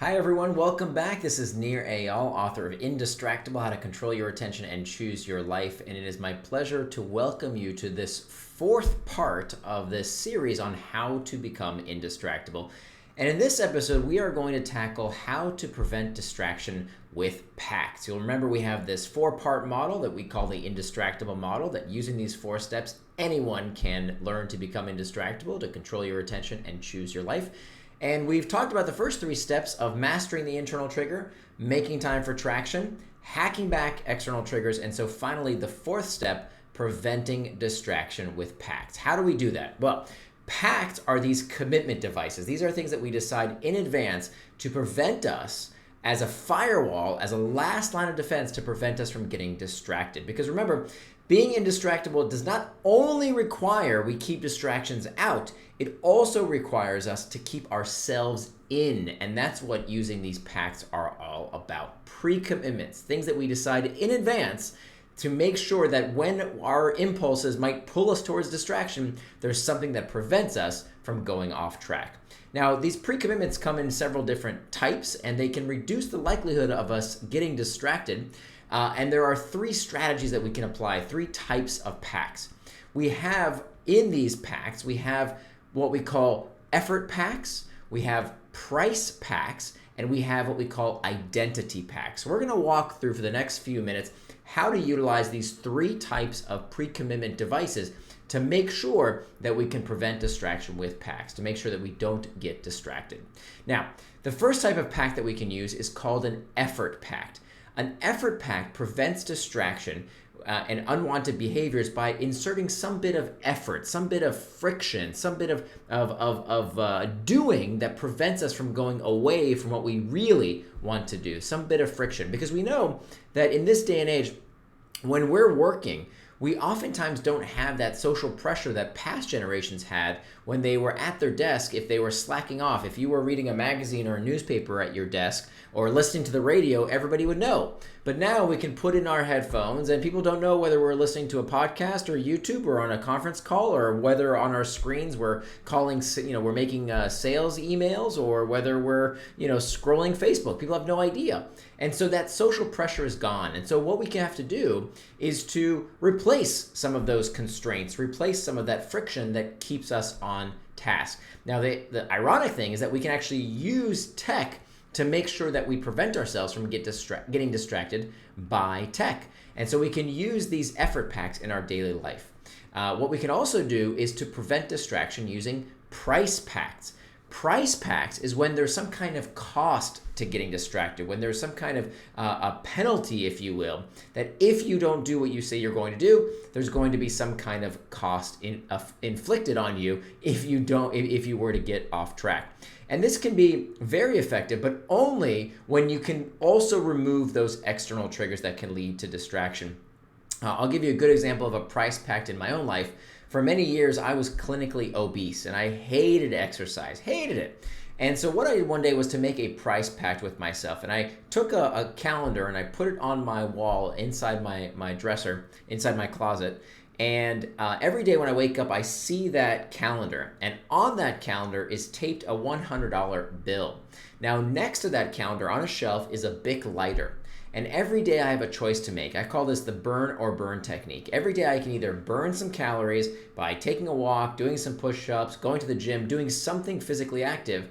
Hi everyone, welcome back. This is Nir Eyal, author of Indistractable, How to Control Your Attention and Choose Your Life. And it is my pleasure to welcome you to this fourth part of this series on how to become indistractable. And in this episode, we are going to tackle how to prevent distraction with Pacts. You'll remember we have this four-part model that we call the Indistractable model, that using these 4 steps, anyone can learn to become indistractable, to control your attention and choose your life. And we've talked about the first 3 steps of mastering the internal trigger, making time for traction, hacking back external triggers, and so finally the 4th step, preventing distraction with Pacts. How do we do that? Well, Pacts are these commitment devices. These are things that we decide in advance to prevent us as a firewall, as a last line of defense to prevent us from getting distracted. Because remember, being indistractable does not only require we keep distractions out, it also requires us to keep ourselves in. And that's what using these pacts are all about. Pre-commitments, things that we decide in advance to make sure that when our impulses might pull us towards distraction, there's something that prevents us from going off track. Now, these pre-commitments come in several different types, and they can reduce the likelihood of us getting distracted. And there are 3 strategies that we can apply, 3 types of pacts. We have, in these pacts, we have what we call effort pacts, we have price pacts, and we have what we call identity pacts. So we're going to walk through for the next few minutes how to utilize these 3 types of pre-commitment devices to make sure that we can prevent distraction with pacts, to make sure that we don't get distracted. Now, the first type of pact that we can use is called an effort pact. An effort pact prevents distraction and unwanted behaviors by inserting some bit of effort, some bit of friction, some bit of doing that prevents us from going away from what we really want to do, some bit of friction. Because we know that in this day and age, when we're working, we oftentimes don't have that social pressure that past generations had when they were at their desk. If they were slacking off, if you were reading a magazine or a newspaper at your desk or listening to the radio, everybody would know. But now we can put in our headphones and people don't know whether we're listening to a podcast or YouTube or on a conference call, or whether on our screens we're calling, we're making sales emails, or whether we're, scrolling Facebook. People have no idea. And so that social pressure is gone. And so what we have to do is to replace some of those constraints, replace some of that friction that keeps us on task. Now, the ironic thing is that we can actually use tech to make sure that we prevent ourselves from getting distracted by tech. And so we can use these effort pacts in our daily life. What we can also do is to prevent distraction using price pacts. Price pacts is when there's some kind of cost to getting distracted, when there's some kind of a penalty, if you will, that if you don't do what you say you're going to do, there's going to be some kind of cost inflicted on you if you were to get off track. And this can be very effective, but only when you can also remove those external triggers that can lead to distraction. I'll give you a good example of a price pact in my own life. For many years, I was clinically obese and I hated exercise, hated it. And so what I did one day was to make a price pact with myself. And I took a calendar and I put it on my wall inside my dresser, inside my closet. And every day when I wake up, I see that calendar. And on that calendar is taped a $100 bill. Now, next to that calendar on a shelf is a Bic lighter. And every day I have a choice to make. I call this the burn or burn technique. Every day I can either burn some calories by taking a walk, doing some push-ups, going to the gym, doing something physically active,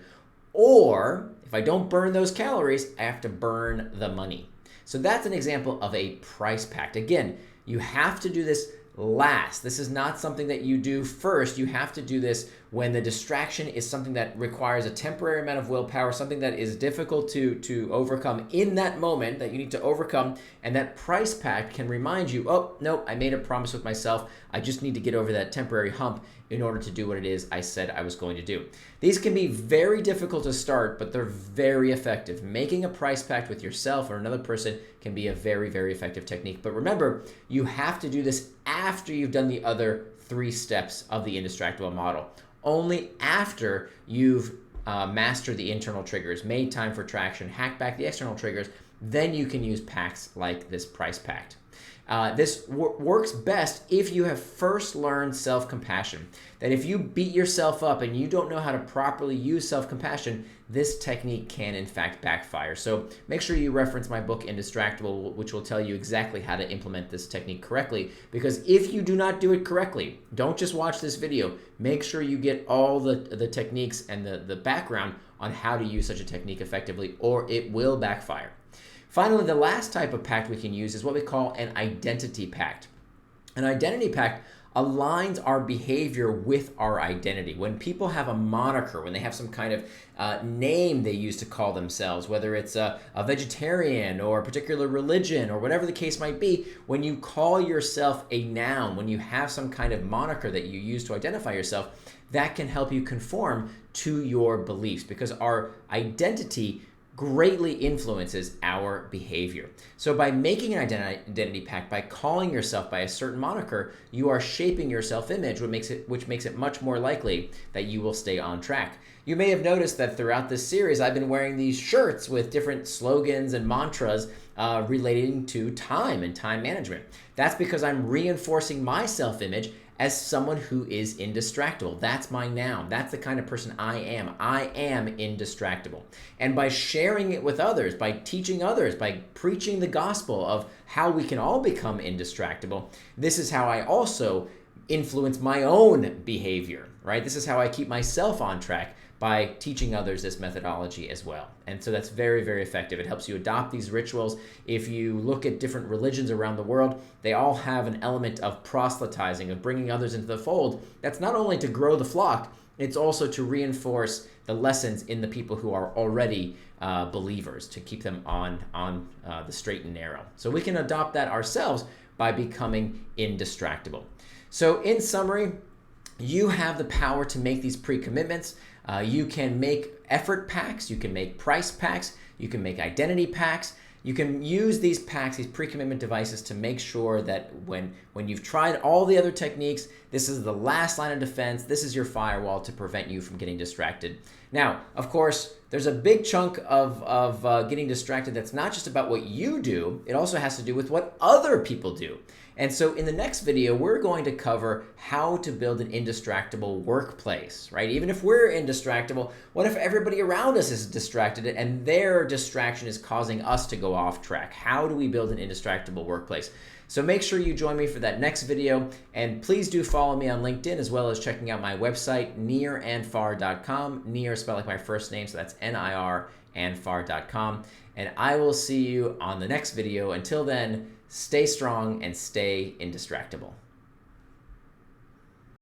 or if I don't burn those calories, I have to burn the money. So that's an example of a price pact. Again, you have to do this last. This is not something that you do first. You have to do this when the distraction is something that requires a temporary amount of willpower, something that is difficult to overcome in that moment that you need to overcome. And that price pact can remind you, oh, no, I made a promise with myself. I just need to get over that temporary hump in order to do what it is I said I was going to do. These can be very difficult to start, but they're very effective. Making a price pact with yourself or another person can be a very, very effective technique. But remember, you have to do this after you've done the other 3 steps of the Indistractable model. Only after you've mastered the internal triggers, made time for traction, hacked back the external triggers, then you can use pacts like this price pact. This works best if you have first learned self-compassion. That if you beat yourself up and you don't know how to properly use self-compassion, this technique can in fact backfire. So make sure you reference my book Indistractable, which will tell you exactly how to implement this technique correctly. Because if you do not do it correctly, don't just watch this video. Make sure you get all the techniques and the background on how to use such a technique effectively, or it will backfire. Finally, the last type of pact we can use is what we call an identity pact. An identity pact aligns our behavior with our identity. When people have a moniker, when they have some kind of name they use to call themselves, whether it's a vegetarian or a particular religion or whatever the case might be, when you call yourself a noun, when you have some kind of moniker that you use to identify yourself, that can help you conform to your beliefs, because our identity greatly influences our behavior. So by making an identity pact, by calling yourself by a certain moniker, you are shaping your self-image, which makes it much more likely that you will stay on track. You may have noticed that throughout this series, I've been wearing these shirts with different slogans and mantras relating to time and time management. That's because I'm reinforcing my self-image as someone who is indistractable. That's my noun. That's the kind of person I am. I am indistractable. And by sharing it with others, by teaching others, by preaching the gospel of how we can all become indistractable, this is how I also influence my own behavior, right? This is how I keep myself on track, by teaching others this methodology as well. And so that's very, very effective. It helps you adopt these rituals. If you look at different religions around the world, they all have an element of proselytizing, of bringing others into the fold. That's not only to grow the flock, it's also to reinforce the lessons in the people who are already believers, to keep them on the straight and narrow. So we can adopt that ourselves by becoming indistractable. So in summary, you have the power to make these pre-commitments. You can make effort pacts, you can make price pacts, you can make identity pacts. You can use these pacts, these pre-commitment devices, to make sure that when you've tried all the other techniques, this is the last line of defense, this is your firewall to prevent you from getting distracted. Now, of course, there's a big chunk of getting distracted that's not just about what you do, it also has to do with what other people do. And so in the next video, we're going to cover how to build an indistractable workplace, right? Even if we're indistractable, what if everybody around us is distracted and their distraction is causing us to go off track? How do we build an indistractable workplace? So make sure you join me for that next video, and please do follow me on LinkedIn, as well as checking out my website, nirandfar.com. Nir spelled like my first name, so that's N-I-R and far.com. And I will see you on the next video. Until then, stay strong and stay indistractable.